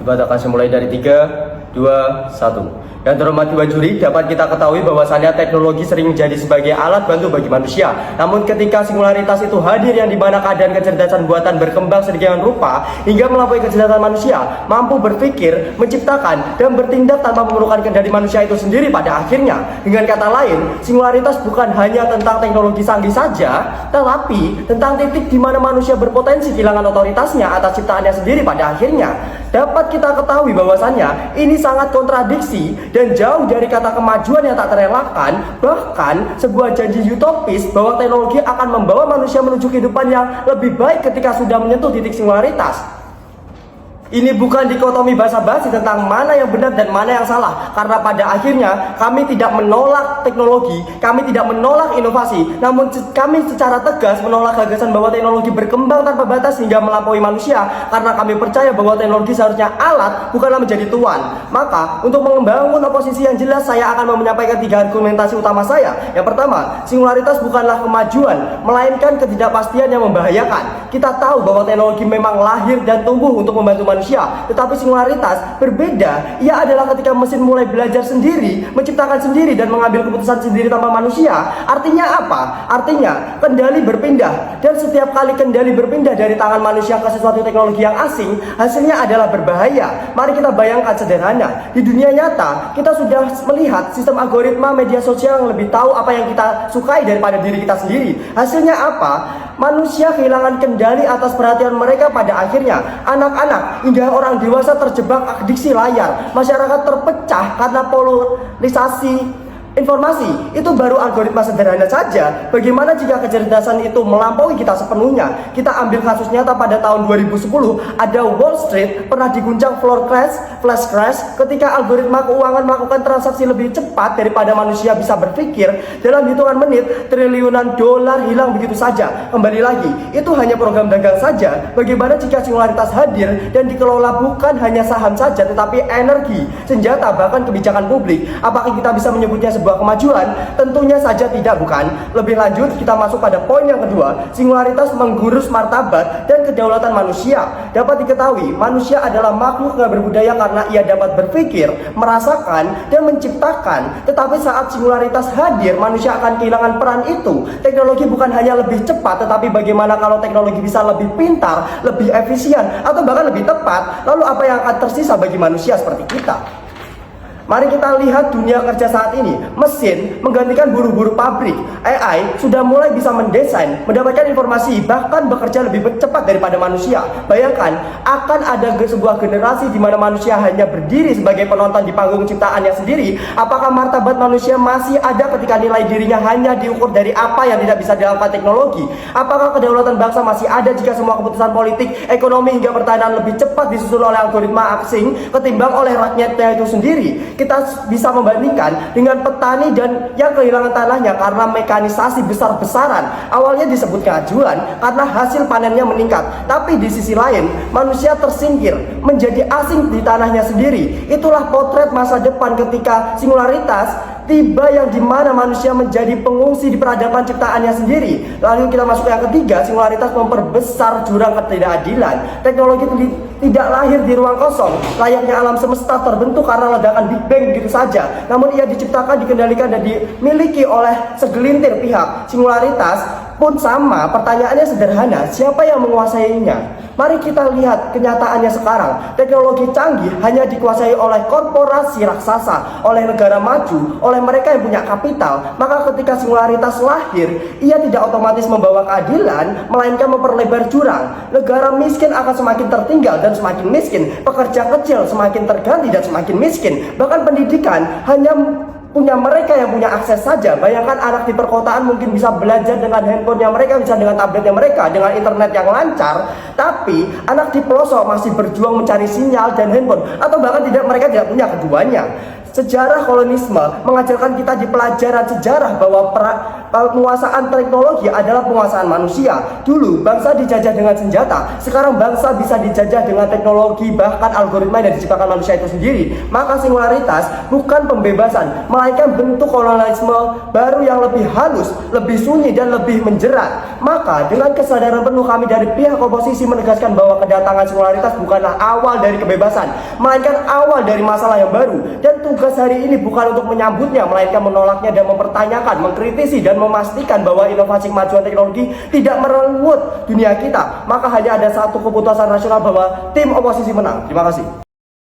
Debat akan dimulai dari 3, 2, 1. Yang terhormat Dewan Juri, dapat kita ketahui bahwasannya teknologi sering menjadi sebagai alat bantu bagi manusia. Namun ketika singularitas itu hadir yang dimana keadaan kecerdasan buatan berkembang sedemikian rupa hingga melampaui kecerdasan manusia, mampu berpikir, menciptakan, dan bertindak tanpa memerlukan kendali manusia itu sendiri pada akhirnya. Dengan kata lain, singularitas bukan hanya tentang teknologi canggih saja, tetapi tentang titik di mana manusia berpotensi kehilangan otoritasnya atas ciptaannya sendiri pada akhirnya. Dapat kita ketahui bahwasannya ini sangat kontradiksi dan jauh dari kata kemajuan yang tak terelakkan, bahkan sebuah janji utopis bahwa teknologi akan membawa manusia menuju kehidupan yang lebih baik ketika sudah menyentuh titik singularitas. Ini bukan dikotomi basa-basi tentang mana yang benar dan mana yang salah, karena pada akhirnya kami tidak menolak teknologi, kami tidak menolak inovasi, namun kami secara tegas menolak gagasan bahwa teknologi berkembang tanpa batas hingga melampaui manusia, karena kami percaya bahwa teknologi seharusnya alat, bukanlah menjadi tuan. Maka untuk membangun oposisi yang jelas, saya akan menyampaikan 3 argumentasi utama saya. Yang pertama, singularitas bukanlah kemajuan, melainkan ketidakpastian yang membahayakan. Kita tahu bahwa teknologi memang lahir dan tumbuh untuk membantu manusia, tetapi singularitas berbeda. Ia adalah ketika mesin mulai belajar sendiri, menciptakan sendiri, dan mengambil keputusan sendiri tanpa manusia. Artinya apa? Artinya kendali berpindah, dan setiap kali kendali berpindah dari tangan manusia ke sesuatu teknologi yang asing, hasilnya adalah berbahaya. Mari kita bayangkan sederhana, di dunia nyata kita sudah melihat sistem algoritma media sosial yang lebih tahu apa yang kita sukai daripada diri kita sendiri. Hasilnya apa? Manusia kehilangan kendali atas perhatian mereka. Pada akhirnya anak-anak hingga orang dewasa terjebak adiksi layar. Masyarakat terpecah karena polarisasi informasi. Itu baru algoritma sederhana saja. Bagaimana jika kecerdasan itu melampaui kita sepenuhnya? Kita ambil kasus nyata pada tahun 2010, ada Wall Street pernah diguncang flash crash ketika algoritma keuangan melakukan transaksi lebih cepat daripada manusia bisa berpikir. Dalam hitungan menit, triliunan dolar hilang begitu saja. Kembali lagi, itu hanya program dagang saja. Bagaimana jika singularitas hadir dan dikelola bukan hanya saham saja, tetapi energi, senjata, bahkan kebijakan publik? Apakah kita bisa menyebutnya sebuah kemajuan? Tentunya saja tidak, bukan? Lebih lanjut, kita masuk pada poin yang kedua. Singularitas menggurus martabat dan kedaulatan manusia. Dapat diketahui, manusia adalah makhluk yang berbudaya karena ia dapat berpikir, merasakan, dan menciptakan. Tetapi saat singularitas hadir, manusia akan kehilangan peran itu. Teknologi bukan hanya lebih cepat, tetapi bagaimana kalau teknologi bisa lebih pintar, lebih efisien, atau bahkan lebih tepat? Lalu apa yang akan tersisa bagi manusia seperti kita? Mari kita lihat dunia kerja saat ini. Mesin menggantikan buruh-buruh pabrik. AI sudah mulai bisa mendesain, mendapatkan informasi, bahkan bekerja lebih cepat daripada manusia. Bayangkan, akan ada sebuah generasi di mana manusia hanya berdiri sebagai penonton di panggung ciptaannya sendiri. Apakah martabat manusia masih ada ketika nilai dirinya hanya diukur dari apa yang tidak bisa dilakukan teknologi? Apakah kedaulatan bangsa masih ada jika semua keputusan politik, ekonomi, hingga pertahanan lebih cepat disusun oleh algoritma asing ketimbang oleh rakyatnya itu sendiri? Kita bisa membandingkan dengan petani dan yang kehilangan tanahnya karena mekanisasi besar-besaran. Awalnya disebut keajuan karena hasil panennya meningkat, tapi di sisi lain manusia tersingkir menjadi asing di tanahnya sendiri. Itulah potret masa depan ketika singularitas tiba, yang dimana manusia menjadi pengungsi di peradaban ciptaannya sendiri. Lalu kita masuk ke yang ketiga, singularitas memperbesar jurang ketidakadilan. Teknologi tidak lahir di ruang kosong, layaknya alam semesta terbentuk karena ledakan Big Bang begitu saja. Namun ia diciptakan, dikendalikan, dan dimiliki oleh segelintir pihak. Singularitas pun sama, pertanyaannya sederhana, siapa yang menguasainya? Mari kita lihat kenyataannya sekarang. Teknologi canggih hanya dikuasai oleh korporasi raksasa, oleh negara maju, oleh mereka yang punya kapital. Maka ketika singularitas lahir, ia tidak otomatis membawa keadilan, melainkan memperlebar jurang. Negara miskin akan semakin tertinggal dan semakin miskin. Pekerja kecil semakin terganti dan semakin miskin. Bahkan pendidikan hanya punya mereka yang punya akses saja. Bayangkan anak di perkotaan mungkin bisa belajar dengan handphonenya mereka, bisa dengan tabletnya mereka, dengan internet yang lancar. Tapi anak di pelosok masih berjuang mencari sinyal dan handphone, atau bahkan mereka tidak punya keduanya. Sejarah kolonisme mengajarkan kita di pelajaran sejarah bahwa penguasaan teknologi adalah penguasaan manusia. Dulu bangsa dijajah dengan senjata, sekarang bangsa bisa dijajah dengan teknologi, bahkan algoritma yang diciptakan manusia itu sendiri. Maka singularitas bukan pembebasan, melainkan bentuk kolonialisme baru yang lebih halus, lebih sunyi, dan lebih menjerat. Maka dengan kesadaran penuh kami dari pihak oposisi menegaskan bahwa kedatangan singularitas bukanlah awal dari kebebasan, melainkan awal dari masalah yang baru. Dan tugas hari ini bukan untuk menyambutnya, melainkan menolaknya dan mempertanyakan, mengkritisi, dan memastikan bahwa inovasi kemajuan teknologi tidak merenggut dunia kita. Maka hanya ada satu keputusan rasional bahwa tim oposisi menang. Terima kasih.